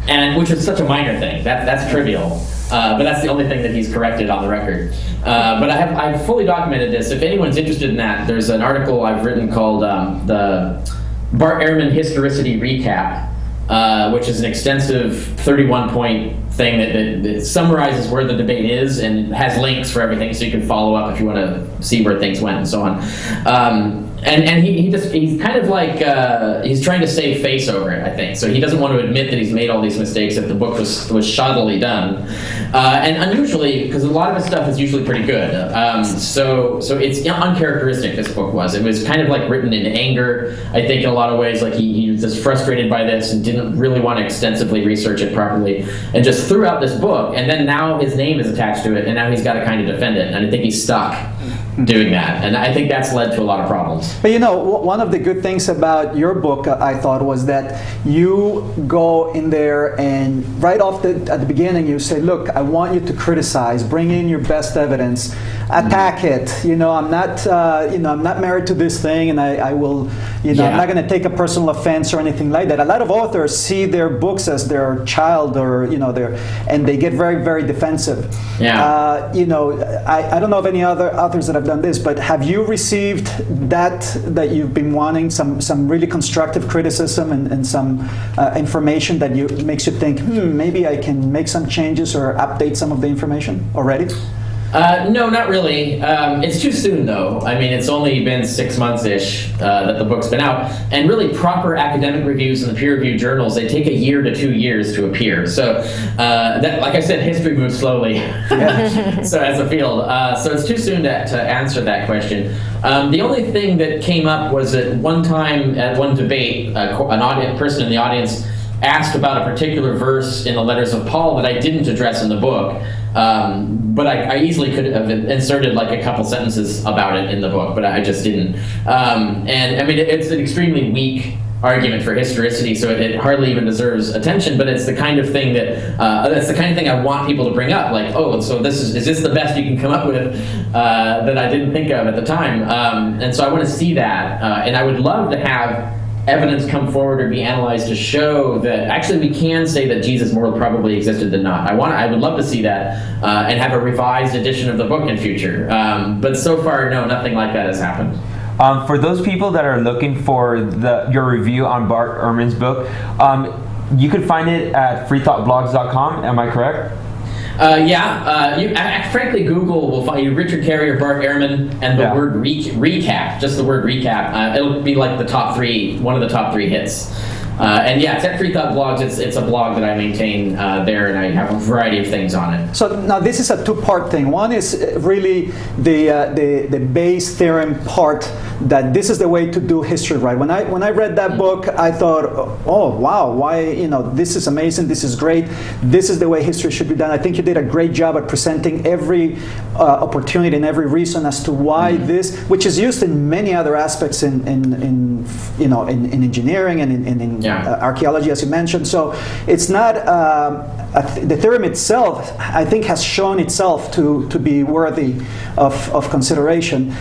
Speaker 8: and which is such a minor thing. That's trivial. But that's the only thing that he's corrected on the record. But I've fully documented this. If anyone's interested in that, there's an article I've written called the Bart Ehrman Historicity Recap, which is an extensive 31-point thing that summarizes where the debate is and has links for everything, so you can follow up if you want to see where things went and so on. And he's kind of like he's trying to save face over it, I think. So he doesn't want to admit that he's made all these mistakes, that the book was shoddily done, and unusually, because a lot of his stuff is usually pretty good. So it's uncharacteristic. This book was. It was kind of like written in anger, I think, in a lot of ways. Like he was just frustrated by this and didn't really want to extensively research it properly, and just threw out this book. And then now his name is attached to it, and now he's got to kind of defend it. And I think he's stuck doing that, and I think that's led to a lot of problems.
Speaker 3: But you know, one of the good things about your book, I thought, was that you go in there and right off at the beginning you say, look, I want you to criticize, bring in your best evidence, attack it. You know, I'm not married to this thing, and I will, I'm not going to take a personal offense or anything like that. A lot of authors see their books as their child, or and they get very, very defensive.
Speaker 8: Yeah.
Speaker 3: I don't know of any other authors that have done this, but have you received that you've been wanting, some really constructive criticism and some information that makes you think, maybe I can make some changes or update some of the information already?
Speaker 8: No, not really. It's too soon, though. I mean, it's only been 6 months-ish that the book's been out. And really, proper academic reviews in the peer-reviewed journals, they take 1 year to 2 years to appear. So, like I said, history moves slowly. So as a field. So it's too soon to answer that question. The only thing that came up was at one time, at one debate, an person in the audience asked about a particular verse in the letters of Paul that I didn't address in the book. But I easily could have inserted like a couple sentences about it in the book, but I just didn't. And I mean, it's an extremely weak argument for historicity, so it hardly even deserves attention. But it's the kind of thing that's the kind of thing I want people to bring up. Like, oh, so is this the best you can come up with that I didn't think of at the time? And so I want to see that, and I would love to have evidence come forward or be analyzed to show that actually we can say that Jesus more probably existed than not. I would love to see that and have a revised edition of the book in future. But so far, no, nothing like that has happened.
Speaker 4: For those people that are looking for your review on Bart Ehrman's book, you could find it at freethoughtblogs.com. Am I correct?
Speaker 8: Frankly, Google will find you Richard Carey or Bart Ehrman and the word recap, just the word recap. It'll be like the top three, one of the top 3 hits. It's at Free Thought Blogs. It's a blog that I maintain there, and I have a variety of things on it.
Speaker 3: So now this is a 2-part thing. One is really the Bayes Theorem part, that this is the way to do history right. When I read that book, I thought, oh wow, why, this is amazing, this is great, this is the way history should be done. I think you did a great job at presenting every opportunity and every reason as to why this, which is used in many other aspects in engineering and in archaeology, as you mentioned. So it's not the theorem itself, I think, has shown itself to be worthy of consideration.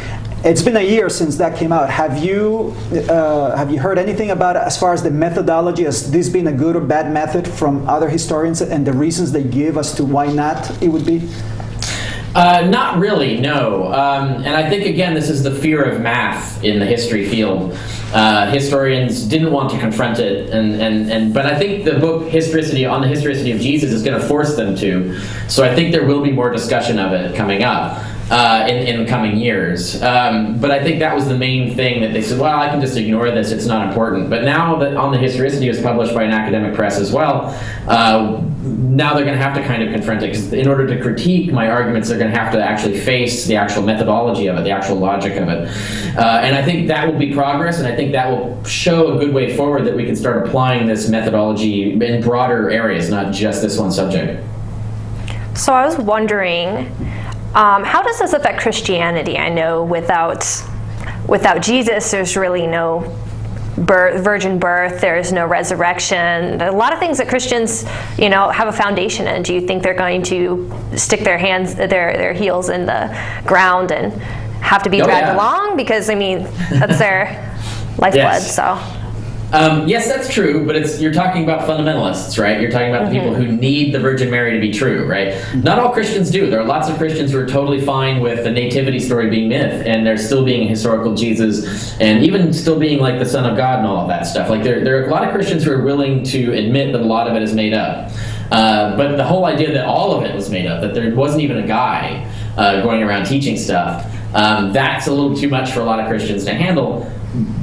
Speaker 3: It's been a year since that came out. Have you heard anything about it as far as the methodology? Has this been a good or bad method from other historians and the reasons they give as to why not it would be?
Speaker 8: Not really, no. And I think, again, this is the fear of math in the history field. Historians didn't want to confront it, but I think the book Historicity on the Historicity of Jesus is going to force them to. So I think there will be more discussion of it coming up. in the coming years. But I think that was the main thing that they said, well, I can just ignore this, it's not important. But now that On the Historicity was published by an academic press as well, now they're going to have to kind of confront it, because in order to critique my arguments, they're going to have to actually face the actual methodology of it, the actual logic of it. And I think that will be progress, and I think that will show a good way forward that we can start applying this methodology in broader areas, not just this one subject.
Speaker 5: So I was wondering, how does this affect Christianity? I know without Jesus, there's really no virgin birth, there's no resurrection. A lot of things that Christians, have a foundation in. Do you think they're going to stick their heels in the ground and have to be dragged along? Because that's their lifeblood.
Speaker 8: Yes.
Speaker 5: So.
Speaker 8: Yes, that's true, but you're talking about fundamentalists, right? You're talking about the people who need the Virgin Mary to be true, right? Not all Christians do. There are lots of Christians who are totally fine with the nativity story being myth, and there still being a historical Jesus, and even still being like the Son of God and all of that stuff. Like there are a lot of Christians who are willing to admit that a lot of it is made up. But the whole idea that all of it was made up, that there wasn't even a guy going around teaching stuff, that's a little too much for a lot of Christians to handle.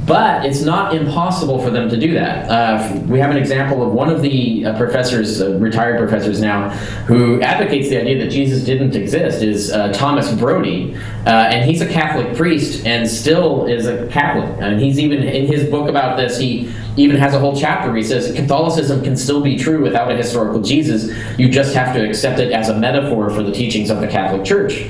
Speaker 8: But it's not impossible for them to do that. We have an example of one of the professors, retired professors now, who advocates the idea that Jesus didn't exist, is Thomas Brody. And he's a Catholic priest and still is a Catholic. And he's even, in his book about this, he even has a whole chapter where he says Catholicism can still be true without a historical Jesus. You just have to accept it as a metaphor for the teachings of the Catholic Church.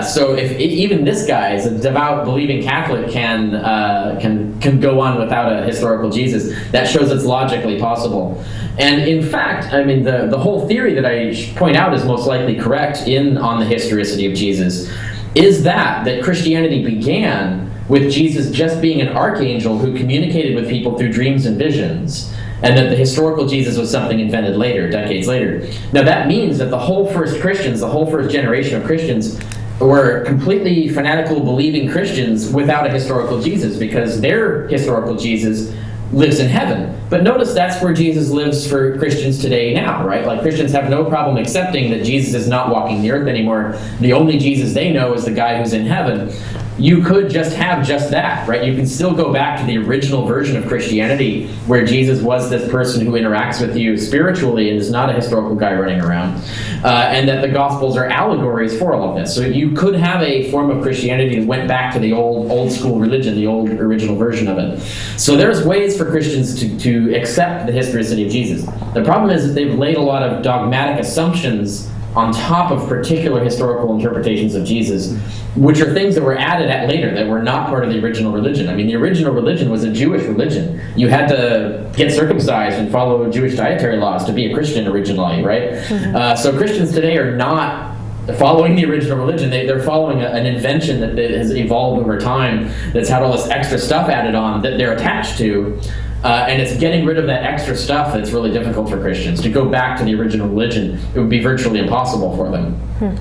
Speaker 8: So if even this guy, as a devout, believing Catholic, can go on without a historical Jesus, that shows it's logically possible. And in fact, the whole theory that I point out is most likely correct on the historicity of Jesus, is that Christianity began with Jesus just being an archangel who communicated with people through dreams and visions, and that the historical Jesus was something invented later, decades later. Now that means that the whole first Christians, the whole first generation of Christians, were completely fanatical believing Christians without a historical Jesus, because their historical Jesus lives in heaven. But notice that's where Jesus lives for Christians today now, right? Like Christians have no problem accepting that Jesus is not walking the earth anymore. The only Jesus they know is the guy who's in heaven. You could just have just that, right? You can still go back to the original version of Christianity where Jesus was this person who interacts with you spiritually and is not a historical guy running around. And that the Gospels are allegories for all of this. So you could have a form of Christianity that went back to the old school religion, the old original version of it. So there's ways for Christians to accept the historicity of Jesus. The problem is that they've laid a lot of dogmatic assumptions on top of particular historical interpretations of Jesus, which are things that were added at later, that were not part of the original religion. The original religion was a Jewish religion. You had to get circumcised and follow Jewish dietary laws to be a Christian originally, right? So Christians today are not following the original religion. They're following an invention that has evolved over time, that's had all this extra stuff added on that they're attached to. And it's getting rid of that extra stuff that's really difficult for Christians. To go back to the original religion, it would be virtually impossible for them.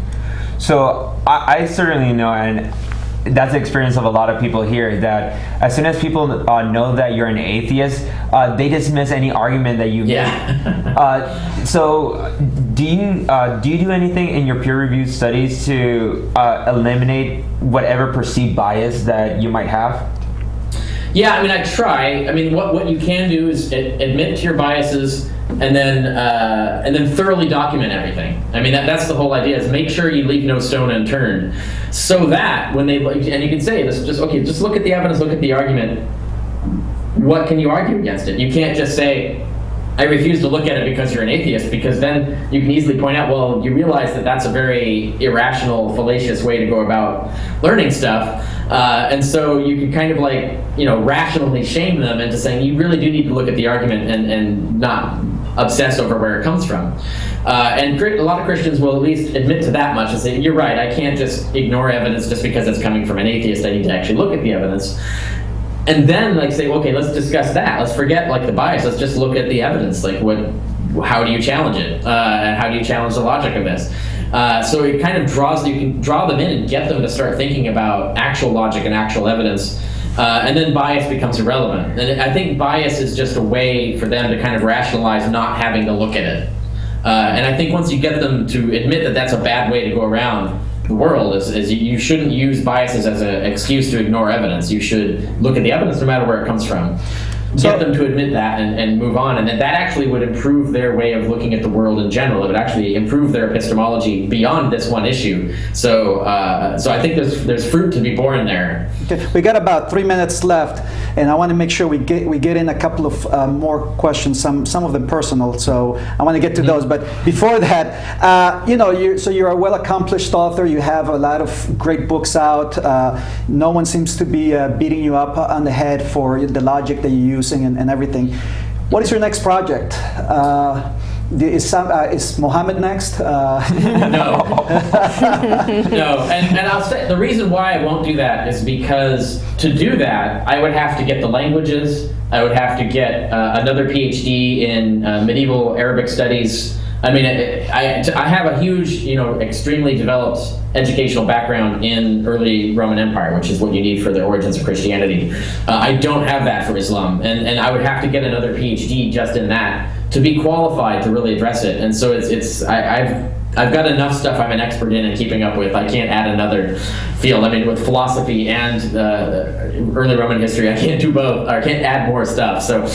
Speaker 4: So I certainly know, and that's the experience of a lot of people here, that as soon as people know that you're an atheist, they dismiss any argument that you make. So do you do anything in your peer-reviewed studies to eliminate whatever perceived bias that you might have?
Speaker 8: Yeah, I try. What you can do is admit to your biases and then thoroughly document everything. That's the whole idea, is make sure you leave no stone unturned, so that when and you can say this, just look at the evidence, look at the argument. What can you argue against it? You can't just say, I refuse to look at it because you're an atheist, because then you can easily point out, well, you realize that that's a very irrational, fallacious way to go about learning stuff. And so you can kind of rationally shame them into saying you really do need to look at the argument and not obsess over where it comes from. And a lot of Christians will at least admit to that much and say, you're right, I can't just ignore evidence just because it's coming from an atheist. I need to actually look at the evidence. And then say, okay, let's discuss that. Let's forget the bias. Let's just look at the evidence. How do you challenge it? And how do you challenge the logic of this? So it kind of you can draw them in and get them to start thinking about actual logic and actual evidence. And then bias becomes irrelevant. And I think bias is just a way for them to kind of rationalize not having to look at it. And I think once you get them to admit that that's a bad way to go around, the world is you shouldn't use biases as an excuse to ignore evidence. You should look at the evidence no matter where it comes from. Get them to admit that and move on, and that actually would improve their way of looking at the world in general. It would actually improve their epistemology beyond this one issue. So I think there's fruit to be borne there.
Speaker 3: Okay. We got about 3 minutes left, and I want to make sure we get in a couple of more questions, some of them personal. So I want to get to those. But before that, you're a well-accomplished author. You have a lot of great books out. No one seems to be beating you up on the head for the logic that you use. And everything. What is your next project? Is Mohammed next?
Speaker 8: No. No. And I'll say the reason why I won't do that is because to do that, I would have to get the languages. I would have to get another PhD in medieval Arabic studies. I mean, I have a huge, extremely developed educational background in early Roman Empire, which is what you need for the origins of Christianity. I don't have that for Islam, and I would have to get another PhD just in that to be qualified to really address it. And so I've got enough stuff I'm an expert in and keeping up with. I can't add another field. I mean, with philosophy and early Roman history, I can't do both. Or I can't add more stuff. So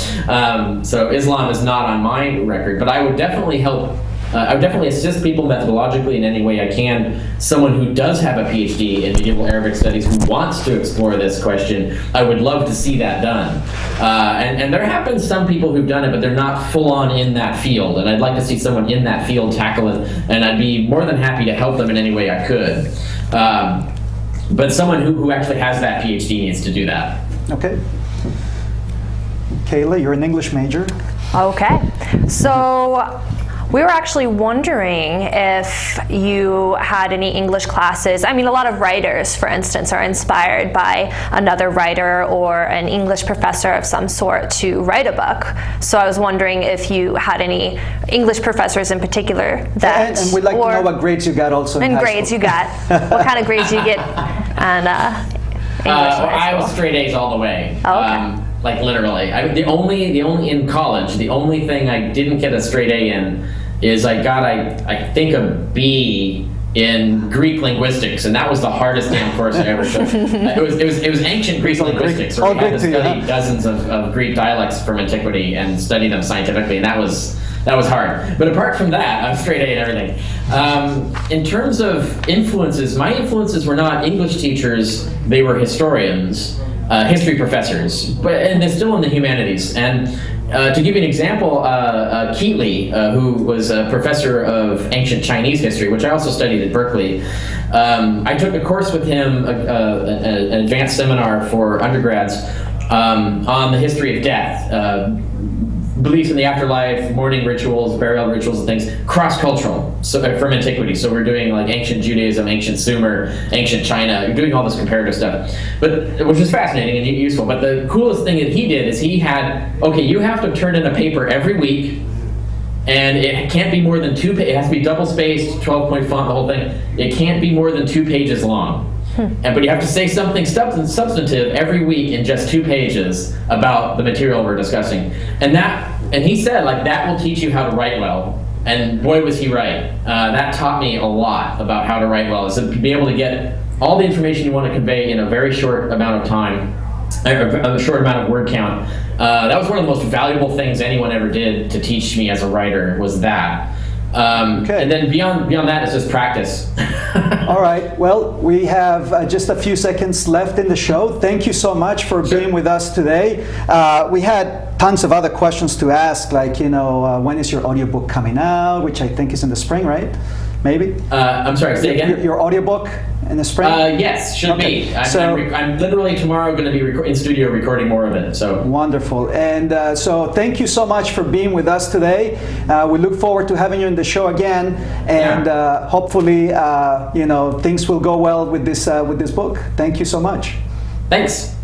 Speaker 8: Islam is not on my record, but I would definitely help. I would definitely assist people methodologically in any way I can. Someone who does have a PhD in medieval Arabic studies who wants to explore this question, I would love to see that done. And there have been some people who've done it, but they're not full on in that field. And I'd like to see someone in that field tackle it, and I'd be more than happy to help them in any way I could. But someone who actually has that PhD needs to do that.
Speaker 3: Okay. Kayla, you're an English major.
Speaker 5: Okay. So we were actually wondering if you had any English classes. I mean, a lot of writers, for instance, are inspired by another writer or an English professor of some sort to write a book. So I was wondering if you had any English professors in particular that...
Speaker 3: And we'd like to know what grades you got also in high
Speaker 5: grades
Speaker 3: school.
Speaker 5: You got. What kind of grades you get on English in high
Speaker 8: I
Speaker 5: school?
Speaker 8: was straight A's all the way.
Speaker 5: Oh, okay.
Speaker 8: Like literally. The only in college, the only thing I didn't get a straight A in is I got I think a B in Greek linguistics, and that was the hardest damn course I ever took. It was ancient Greek linguistics, where we had to study dozens of Greek dialects from antiquity and study them scientifically, and that was hard. But apart from that, I'm straight A and everything. In terms of influences, my influences were not English teachers; they were historians. History professors, and they're still in the humanities. And to give you an example, Keatley, who was a professor of ancient Chinese history, which I also studied at Berkeley, I took a course with him, an advanced seminar for undergrads on the history of death. Beliefs in the afterlife, mourning rituals, burial rituals, and things, cross-cultural, so from antiquity. So we're doing like ancient Judaism, ancient Sumer, ancient China, doing all this comparative stuff, which is fascinating and useful. But the coolest thing that he did is he had, you have to turn in a paper every week, and it can't be more than 2 pages. It has to be double-spaced, 12-point font, the whole thing. It can't be more than 2 pages long. But you have to say something substantive every week in just 2 pages about the material we're discussing. And he said, that will teach you how to write well. And boy, was he right. That taught me a lot about how to write well, is to be able to get all the information you want to convey in a very short amount of time, a short amount of word count. That was one of the most valuable things anyone ever did to teach me as a writer, was that. And then beyond that, it's just practice.
Speaker 3: All right. Well, we have just a few seconds left in the show. Thank you so much for being with us today. We had tons of other questions to ask, like, when is your audiobook coming out, which I think is in the spring, right? Maybe?
Speaker 8: I'm sorry, say again?
Speaker 3: Your audiobook in the spring?
Speaker 8: Yes, should be. I'm literally tomorrow going to be in studio recording more of it. So
Speaker 3: wonderful. And so thank you so much for being with us today. We look forward to having you in the show again, and hopefully, things will go well with this book. Thank you so much.
Speaker 8: Thanks.